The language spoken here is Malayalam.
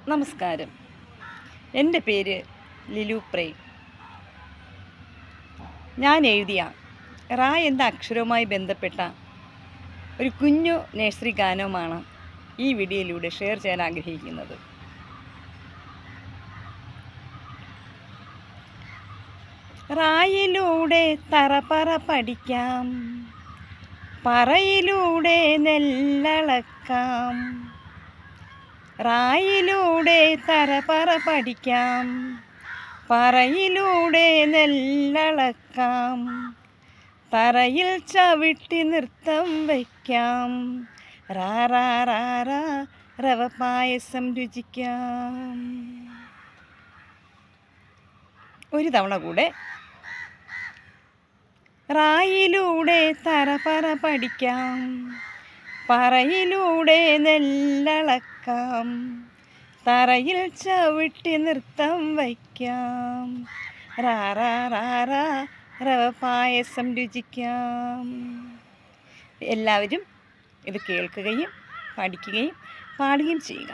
നമസ്കാരം. എൻ്റെ പേര് ലിലു പ്രേം. ഞാൻ എഴുതിയ റാ എന്ന അക്ഷരവുമായി ബന്ധപ്പെട്ട ഒരു കുഞ്ഞു നഴ്സറി ഗാനവുമാണ് ഈ വീഡിയോയിലൂടെ ഷെയർ ചെയ്യാൻ ആഗ്രഹിക്കുന്നത്. റായിലൂടെ തറപറ പഠിക്കാം, പറയിലൂടെ നെല്ലളക്കാം. റായിലൂടെ തറപറ പഠിക്കാം, പറയിലൂടെ നെല്ലളക്കാം. തറയിൽ ചവിട്ടി നൃത്തം വയ്ക്കാം, റാ റാ റാ റാ റവ പായസം രുചിക്കാം. ഒരു തവണ കൂടെ. റായിലൂടെ തറപറ പഠിക്കാം, പറയിലൂടെ നെല്ലളക്കാം. തറയിൽ ചവിട്ടി നൃത്തം വയ്ക്കാം, റാ റാ റാ റാ റവ പായസം രുചിക്കാം. എല്ലാവരും ഇത് കേൾക്കുകയും പഠിക്കുകയും പാടുകയും ചെയ്യുക.